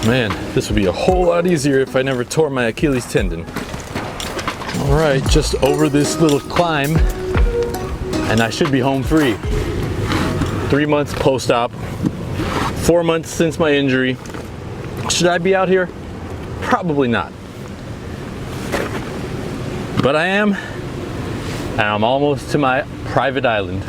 Man, this would be a whole lot easier if I never tore my Achilles tendon. All right, just over this little climb, and I should be home free. 3 months post-op, 4 months since my injury. Should I be out here? Probably not. But I am, and I'm almost to my private island.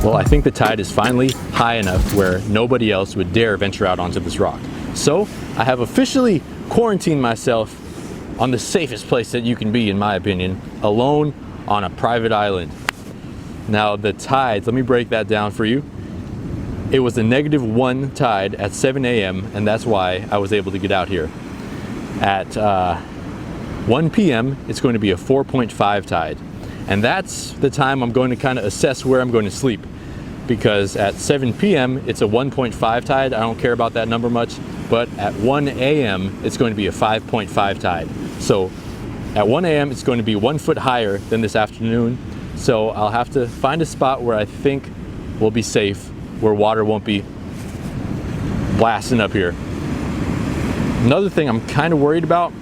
Well, I think the tide is finally high enough where nobody else would dare venture out onto this rock. So I have officially quarantined myself on the safest place that you can be, in my opinion, alone on a private island. Now the tides, let me break that down for you. It was a -1 tide at 7 a.m. and that's why I was able to get out here. At 1 p.m. it's going to be a 4.5 tide. And that's the time I'm going to kind of assess where I'm going to sleep. Because at 7 p.m. it's a 1.5 tide. I don't care about that number much. But at 1 a.m. it's going to be a 5.5 tide. So at 1 a.m. it's going to be 1 foot higher than this afternoon. So I'll have to find a spot where I think will be safe, where water won't be blasting up here. Another thing I'm kind of worried about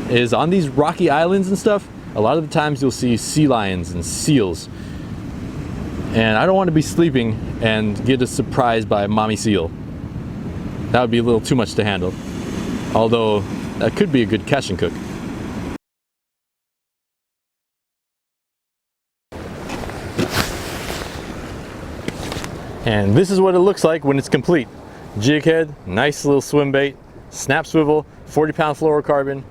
is on these rocky islands and stuff, a lot of the times you'll see sea lions and seals. And I don't want to be sleeping and get a surprise by a mommy seal. That would be a little too much to handle. Although that could be a good catch and cook. And this is what it looks like when it's complete. Jig head, nice little swim bait, snap swivel, 40-pound fluorocarbon,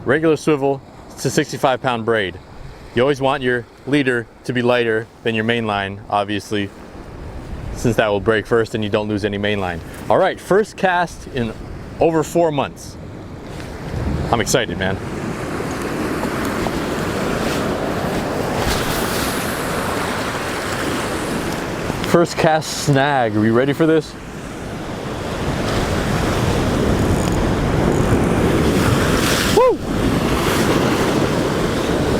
regular swivel to 65-pound braid. You always want your leader to be lighter than your main line, obviously, since that will break first and you don't lose any main line. All right, first cast in over 4 months. I'm excited, man. First cast snag. Are we ready for this? Woo!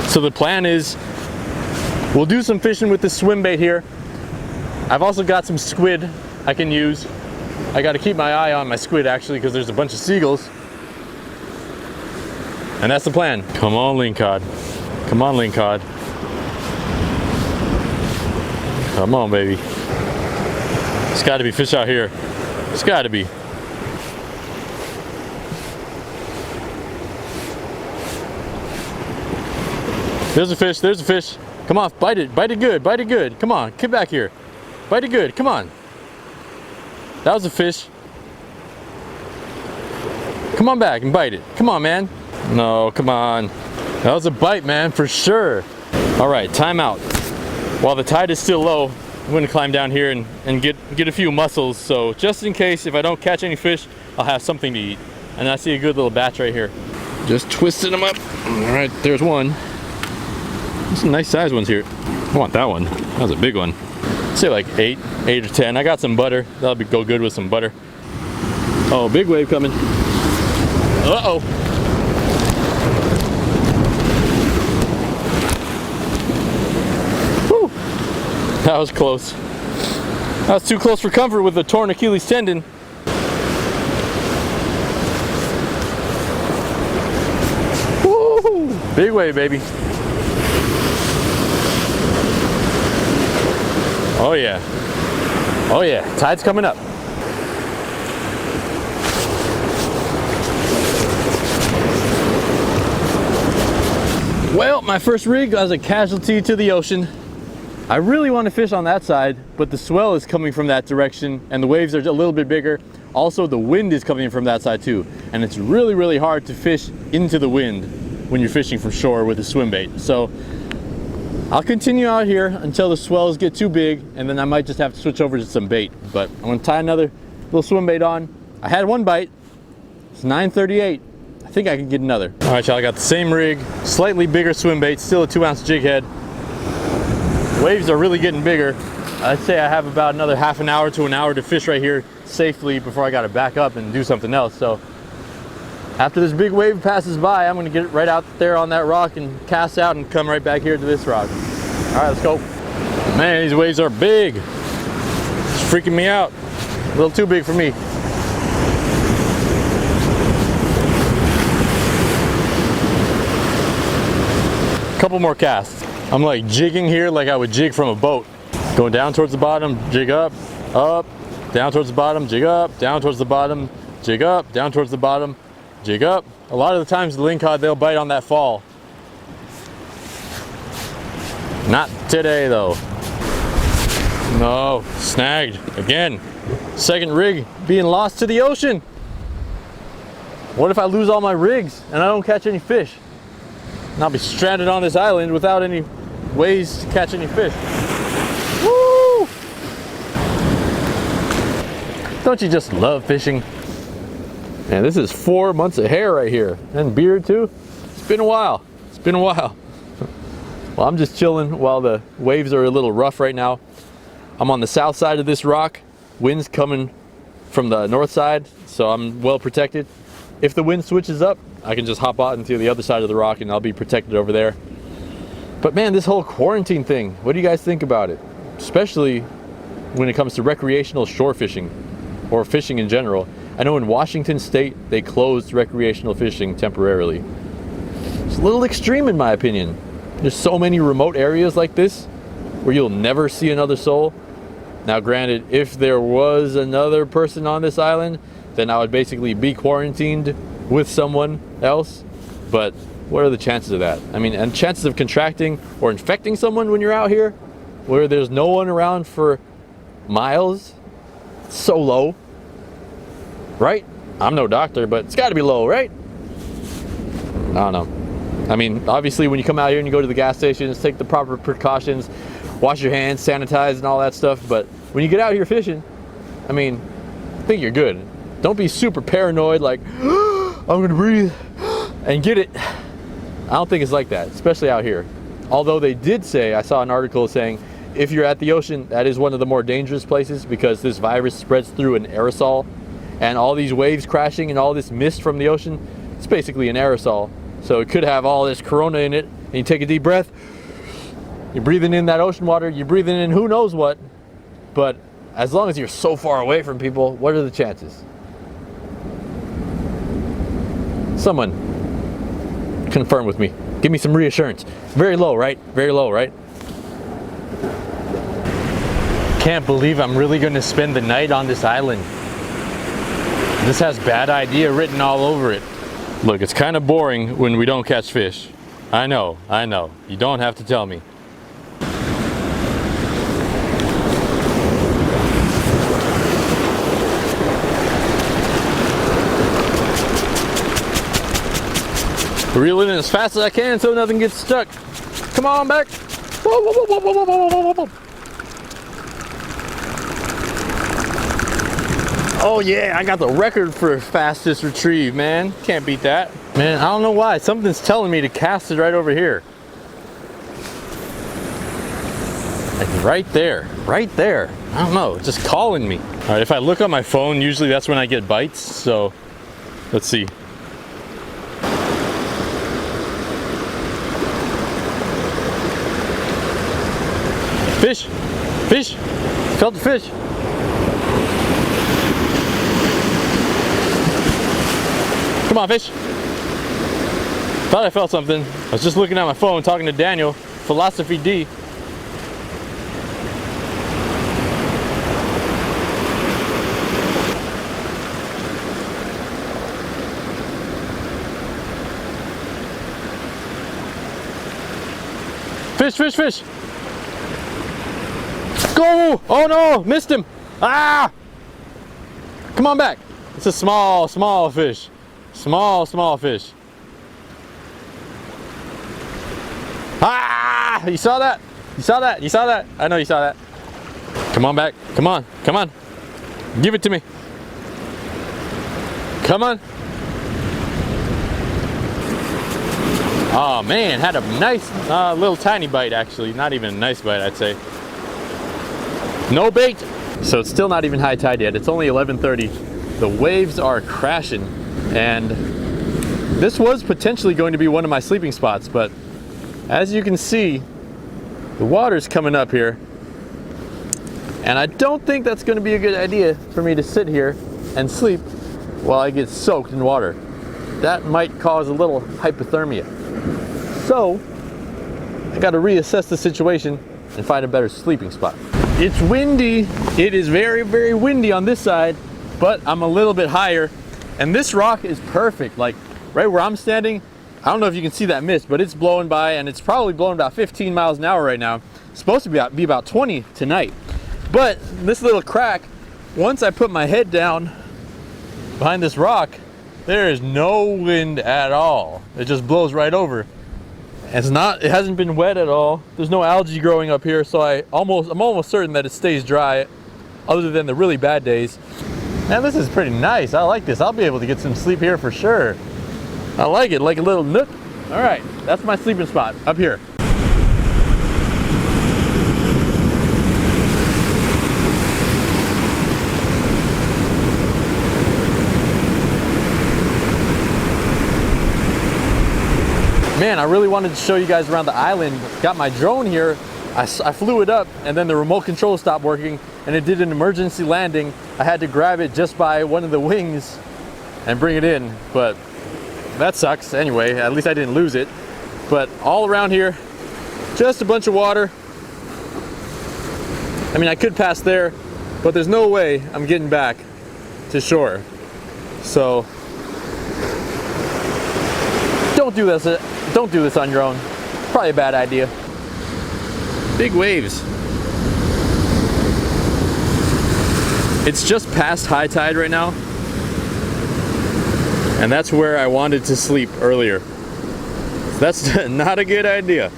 So the plan is we'll do some fishing with this swim bait here. I've also got some squid I can use. I got to keep my eye on my squid actually because there's a bunch of seagulls. And that's the plan. Come on, lingcod. Come on, lingcod. Come on, baby. There's got to be fish out here. There's got to be. There's a fish, there's a fish. Come on, bite it good, bite it good. Come on, get back here. Bite it good, come on. That was a fish. Come on back and bite it. Come on, man. No, come on. That was a bite, man, for sure. All right, time out. While the tide is still low, I'm gonna climb down here and get a few mussels. So just in case, if I don't catch any fish, I'll have something to eat. And I see a good little batch right here. Just twisting them up. All right, there's one. There's some nice sized ones here. I want that one. That was a big one. I'd say like 8 or 10. I got some butter. That'll go good with some butter. Oh, big wave coming. Uh-oh. Whew. That was close. That was too close for comfort with the torn Achilles tendon. Woo! Big wave, baby. Oh yeah. Oh yeah, tide's coming up. Well, my first rig was a casualty to the ocean. I really want to fish on that side, but the swell is coming from that direction and the waves are a little bit bigger. Also, the wind is coming from that side too. And it's really, really hard to fish into the wind when you're fishing from shore with a swim bait. So I'll continue out here until the swells get too big, and then I might just have to switch over to some bait. But I'm gonna tie another little swim bait on. I had one bite. It's 9:38. I think I can get another. All right, y'all, I got the same rig, slightly bigger swim bait, still a 2-ounce jig head. Waves are really getting bigger. I'd say I have about another half an hour to an hour to fish right here safely before I got to back up and do something else. So after this big wave passes by, I'm going to get right out there on that rock and cast out and come right back here to this rock. All right, let's go. Man, these waves are big. It's freaking me out. A little too big for me. Couple more casts. I'm like jigging here like I would jig from a boat. Going down towards the bottom, jig up, up, down towards the bottom, jig up, down towards the bottom, jig up, down towards the bottom, jig up. A lot of the times the lingcod, they'll bite on that fall. Not today though. No, snagged again. Second rig being lost to the ocean. What if I lose all my rigs and I don't catch any fish? And I'll be stranded on this island without any ways to catch any fish. Woo! Don't you just love fishing? Man, this is 4 months of hair right here. And beard too. It's been a while. It's been a while. Well, I'm just chilling while the waves are a little rough right now. I'm on the south side of this rock. Wind's coming from the north side, so I'm well protected. If the wind switches up, I can just hop out into the other side of the rock and I'll be protected over there. But man, this whole quarantine thing, what do you guys think about it? Especially when it comes to recreational shore fishing or fishing in general. I know in Washington State, they closed recreational fishing temporarily. It's a little extreme in my opinion. There's so many remote areas like this where you'll never see another soul. Now granted, if there was another person on this island, then I would basically be quarantined with someone else. But what are the chances of that? I mean, and chances of contracting or infecting someone when you're out here where there's no one around for miles, so low, right? I'm no doctor, but it's gotta be low, right? I don't know. I mean, obviously when you come out here and you go to the gas stations, take the proper precautions, wash your hands, sanitize and all that stuff. But when you get out here fishing, I mean, I think you're good. Don't be super paranoid like, I'm gonna breathe and get it. I don't think it's like that, especially out here. Although they did say, I saw an article saying, if you're at the ocean, that is one of the more dangerous places because this virus spreads through an aerosol. And all these waves crashing and all this mist from the ocean, it's basically an aerosol. So it could have all this corona in it, and you take a deep breath, you're breathing in that ocean water, you're breathing in who knows what. But as long as you're so far away from people, what are the chances? Someone confirm with me. Give me some reassurance. Very low, right? Very low, right? Can't believe I'm really going to spend the night on this island. This has bad idea written all over it. Look, it's kind of boring when we don't catch fish. I know. You don't have to tell me. Reel it in as fast as I can so nothing gets stuck. Come on back. Whoa, whoa, whoa, whoa, whoa, whoa, whoa, whoa. Oh yeah, I got the record for fastest retrieve, man. Can't beat that. Man, I don't know why. Something's telling me to cast it right over here. Like right there, right there. I don't know, it's just calling me. All right, if I look on my phone, usually that's when I get bites. So let's see. Fish, fish, felt the fish. Come on, fish. Thought I felt something. I was just looking at my phone, talking to Daniel, Philosophy D. Fish, fish, fish. Go! Oh no, missed him. Ah! Come on back. It's a small, small fish. Small, small fish. Ah! You saw that? You saw that? You saw that? I know you saw that. Come on back. Come on. Come on. Give it to me. Come on. Oh man, had a nice little tiny bite actually. Not even a nice bite, I'd say. No bait. So it's still not even high tide yet. It's only 11:30. The waves are crashing, and this was potentially going to be one of my sleeping spots, but as you can see, the water's coming up here, and I don't think that's going to be a good idea for me to sit here and sleep while I get soaked in water. That might cause a little hypothermia. So I got to reassess the situation and find a better sleeping spot. It's windy. It is very, very windy on this side, but I'm a little bit higher, and this rock is perfect. Like right where I'm standing, I don't know if you can see that mist, but it's blowing by, and it's probably blowing about 15 miles an hour right now. It's supposed to be about 20 tonight. But this little crack, once I put my head down behind this rock, there is no wind at all. It just blows right over. It hasn't been wet at all. There's no algae growing up here, so I'm almost certain that it stays dry, other than the really bad days. Man, this is pretty nice. I like this. I'll be able to get some sleep here for sure. I like it, like a little nook. All right, that's my sleeping spot up here. Man, I really wanted to show you guys around the island. Got my drone here. I flew it up, and then the remote control stopped working, and it did an emergency landing. I had to grab it just by one of the wings and bring it in, but that sucks. Anyway, at least I didn't lose it. But all around here, just a bunch of water. I mean, I could pass there, but there's no way I'm getting back to shore. So don't do this. Don't do this on your own. Probably a bad idea. Big waves. It's just past high tide right now, and that's where I wanted to sleep earlier. So that's not a good idea.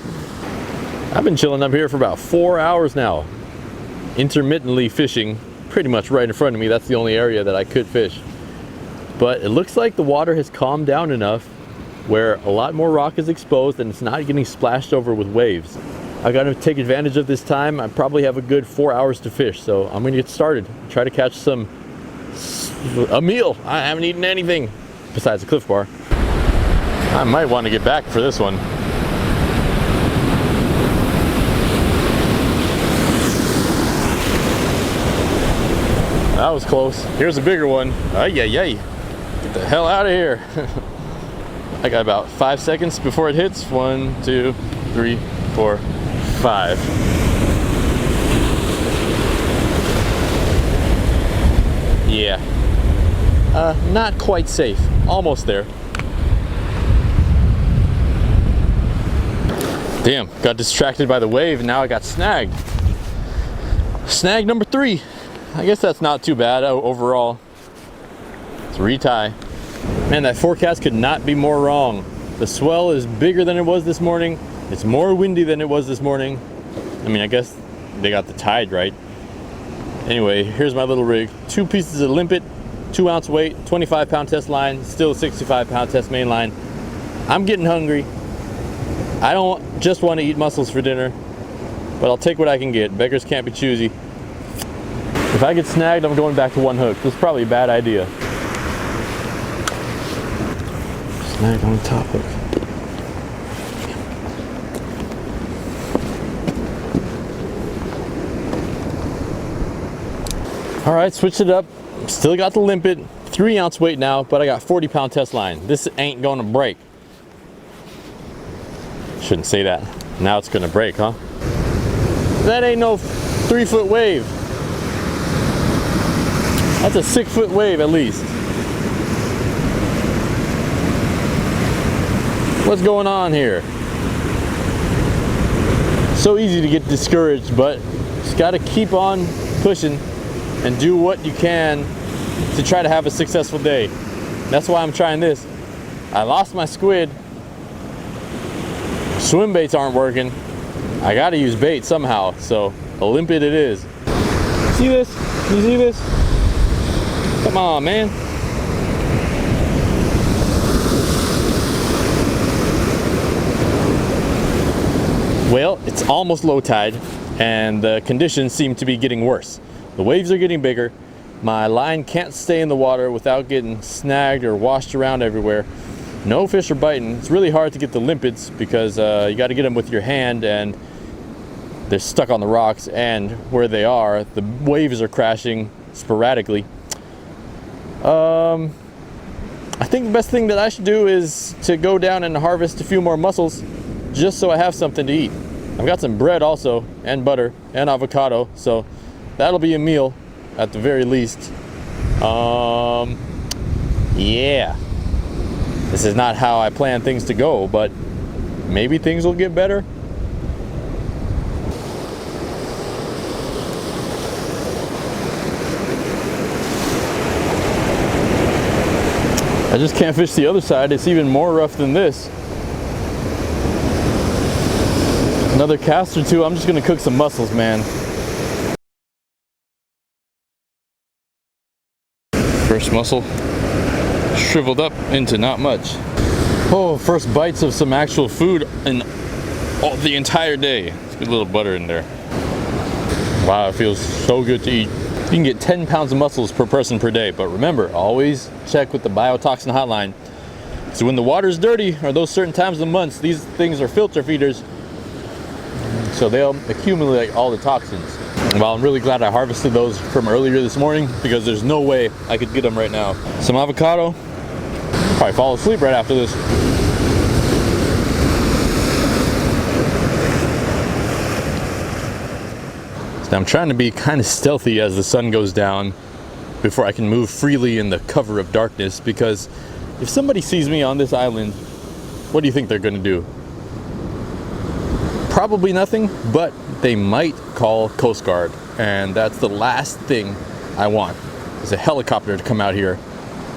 I've been chilling up here for about 4 hours now, intermittently fishing pretty much right in front of me. That's the only area that I could fish. But it looks like the water has calmed down enough where a lot more rock is exposed and it's not getting splashed over with waves. I got to take advantage of this time. I probably have a good 4 hours to fish, so I'm gonna get started. Try to catch a meal. I haven't eaten anything besides a Cliff Bar. I might want to get back for this one. That was close. Here's a bigger one. Ay, ay, ay. Get the hell out of here. I got about 5 seconds before it hits. 1, 2, 3, 4, 5. Yeah. Not quite safe. Almost there. Damn, got distracted by the wave and now I got snagged. Snag number 3. I guess that's not too bad overall. It's retie. Man, that forecast could not be more wrong. The swell is bigger than it was this morning. It's more windy than it was this morning. I mean, I guess they got the tide right. Anyway, here's my little rig. 2 pieces of limpet, 2 ounce weight, 25 pound test line, still a 65 pound test main line. I'm getting hungry. I don't just want to eat mussels for dinner, but I'll take what I can get. Beggars can't be choosy. If I get snagged, I'm going back to 1 hook. This is probably a bad idea. Snagged on the top hook. All right, switched it up. Still got the limpet, 3 ounce weight now, but I got 40 pound test line. This ain't gonna break. Shouldn't say that. Now it's gonna break, huh? That ain't no 3 foot wave. That's a 6 foot wave at least. What's going on here? So easy to get discouraged, but just gotta keep on pushing and do what you can to try to have a successful day. That's why I'm trying this. I lost my squid. Swim baits aren't working. I gotta use bait somehow, so a limpet it is. See this? You see this? Come on, man. Well, it's almost low tide and the conditions seem to be getting worse. The waves are getting bigger. My line can't stay in the water without getting snagged or washed around everywhere. No fish are biting. It's really hard to get the limpets because you got to get them with your hand and they're stuck on the rocks, and where they are, the waves are crashing sporadically. I think the best thing that I should do is to go down and harvest a few more mussels just so I have something to eat. I've got some bread also, and butter, and avocado, so that'll be a meal at the very least. Yeah. This is not how I plan things to go, but maybe things will get better. I just can't fish the other side. It's even more rough than this. Another cast or two. I'm just gonna cook some mussels, man. First mussel shriveled up into not much. Oh, first bites of some actual food in the entire day. Let's get a little butter in there. Wow, it feels so good to eat. You can get 10 pounds of mussels per person per day, but remember, always check with the biotoxin hotline. So when the water's dirty, or those certain times of the months, these things are filter feeders, so they'll accumulate all the toxins. Well, I'm really glad I harvested those from earlier this morning because there's no way I could get them right now. Some avocado. Probably fall asleep right after this. So I'm trying to be kind of stealthy as the sun goes down before I can move freely in the cover of darkness, because if somebody sees me on this island, what do you think they're going to do? Probably nothing, but they might call Coast Guard, and that's the last thing I want, is a helicopter to come out here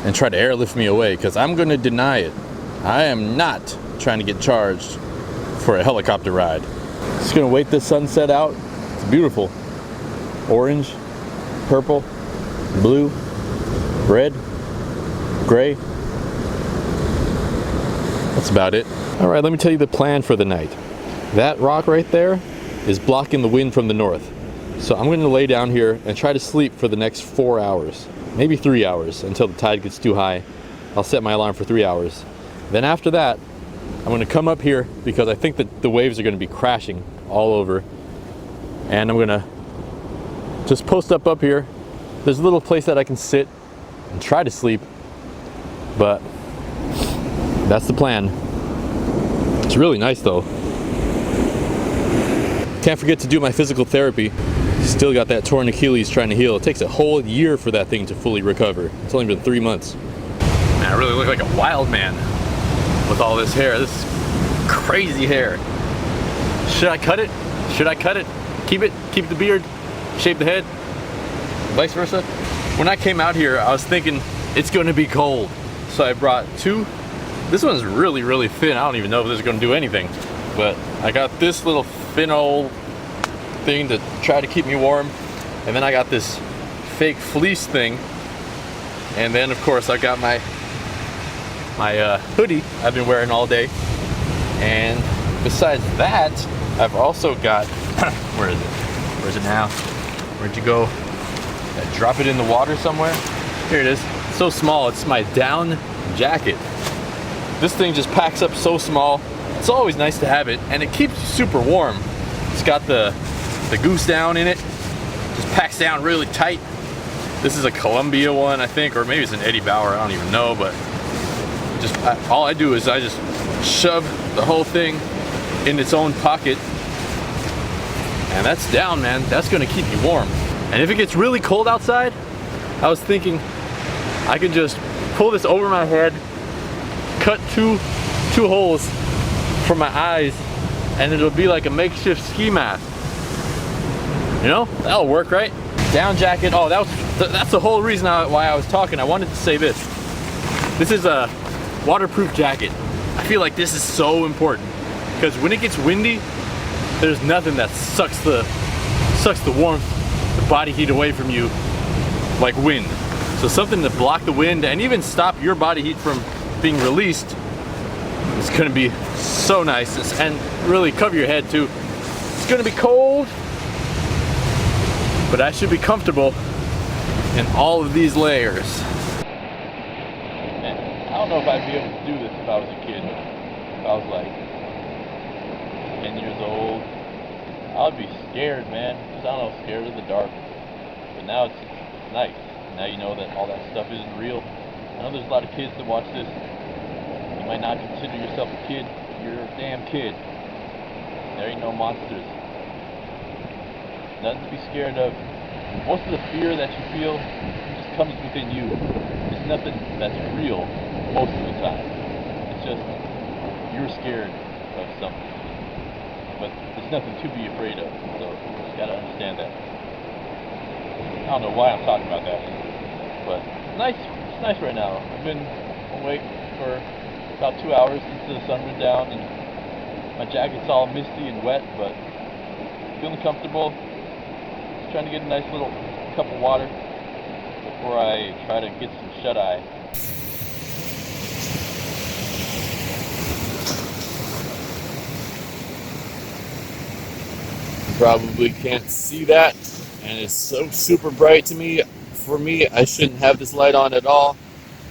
and try to airlift me away, because I'm going to deny it. I am not trying to get charged for a helicopter ride. Just going to wait the sunset out. It's beautiful. Orange, purple, blue, red, gray. That's about it. All right, let me tell you the plan for the night. That rock right there is blocking the wind from the north. So I'm going to lay down here and try to sleep for the next 4 hours, maybe 3 hours, until the tide gets too high. I'll set my alarm for 3 hours. Then after that, I'm going to come up here because I think that the waves are going to be crashing all over. And I'm going to just post up here. There's a little place that I can sit and try to sleep, but that's the plan. It's really nice though. Can't forget to do my physical therapy. Still got that torn Achilles trying to heal. It takes a whole year for that thing to fully recover. It's only been 3 months. Man, I really look like a wild man with all this hair. This is crazy hair. Should I cut it? Should I cut it? Keep it? Keep the beard? Shave the head? Vice versa? When I came out here, I was thinking it's going to be cold. So I brought two. This one's really, really thin. I don't even know if this is going to do anything. But I got this little thin old thing to try to keep me warm, and then I got this fake fleece thing, and then of course I got my hoodie I've been wearing all day, and besides that I've also got where is it? Where's it now? Where'd you go? I drop it in the water somewhere. Here it is. It's so small. It's my down jacket. This thing just packs up so small. It's always nice to have it, and it keeps you super warm. It's got the goose down in it. Just packs down really tight. This is a Columbia one, I think, or maybe it's an Eddie Bauer, I don't even know, but just all I do is I just shove the whole thing in its own pocket, and that's down, man. That's gonna keep you warm. And if it gets really cold outside, I was thinking I could just pull this over my head, cut two holes for my eyes, and it'll be like a makeshift ski mask. You know, that'll work, right? Down jacket. Oh, that's the whole reason why I was talking. I wanted to say this. This is a waterproof jacket. I feel like this is so important because when it gets windy, there's nothing that sucks the warmth, the body heat away from you like wind. So something to block the wind and even stop your body heat from being released is gonna be so nice, and really cover your head too. gonna be cold, but I should be comfortable in all of these layers. Man, I don't know if I'd be able to do this if I was a kid. If I was like 10 years old, I'd be scared, man. Just, I don't know, scared of the dark. But now it's night. Now you know that all that stuff isn't real. I know there's a lot of kids that watch this. You might not consider yourself a kid. You're a damn kid. There ain't no monsters. Nothing to be scared of. Most of the fear that you feel just comes within you. It's nothing that's real most of the time. It's just you're scared of something. But there's nothing to be afraid of. So you just gotta understand that. I don't know why I'm talking about that. But it's nice. It's nice right now. I've been awake for about 2 hours since the sun went down, and my jacket's all misty and wet, but feeling comfortable. Just trying to get a nice little cup of water before I try to get some shut-eye. You probably can't see that, and it's so super bright to me. For me, I shouldn't have this light on at all,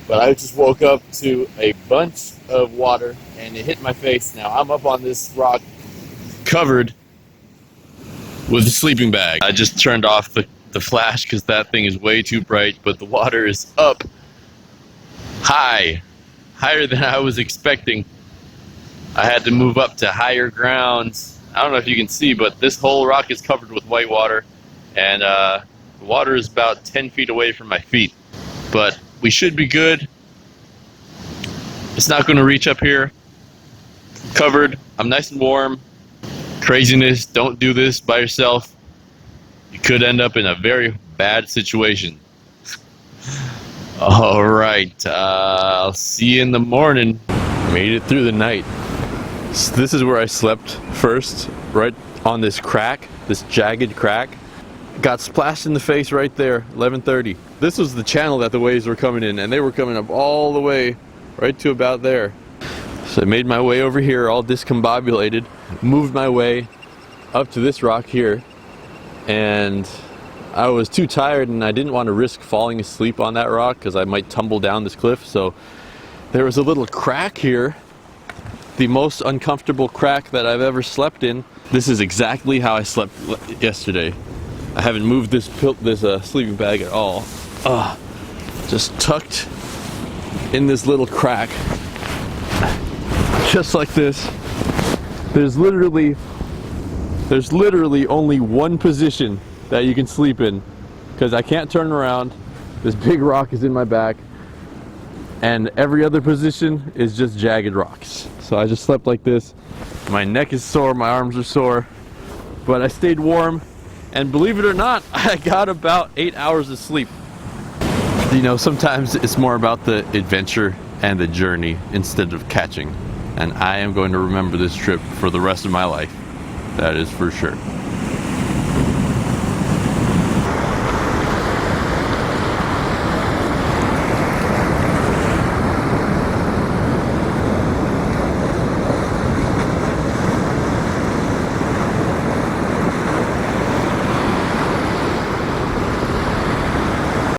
but I just woke up to a bunch of water and it hit my face. Now I'm up on this rock covered with a sleeping bag. I just turned off the flash because that thing is way too bright, but the water is up high, higher than I was expecting. I had to move up to higher grounds. I don't know if you can see, but this whole rock is covered with white water, and the water is about 10 feet away from my feet. But we should be good. It's not going to reach up here. Covered. I'm nice and warm. Craziness. Don't do this by yourself. You could end up in a very bad situation. All right. I'll see you in the morning. Made it through the night. So this is where I slept first, right on this crack, this jagged crack. Got splashed in the face right there, 11:30. This was the channel that the waves were coming in, and they were coming up all the way right to about there. So I made my way over here, all discombobulated, moved my way up to this rock here, and I was too tired and I didn't want to risk falling asleep on that rock because I might tumble down this cliff. So there was a little crack here, the most uncomfortable crack that I've ever slept in. This is exactly how I slept yesterday. I haven't moved this sleeping bag at all. Just tucked in this little crack, just like this. There's literally only one position that you can sleep in because I can't turn around. This big rock is in my back, and every other position is just jagged rocks. So I just slept like this. My neck is sore, my arms are sore, but I stayed warm. And believe it or not, I got about 8 hours of sleep. You know, sometimes it's more about the adventure and the journey instead of catching. And I am going to remember this trip for the rest of my life. That is for sure.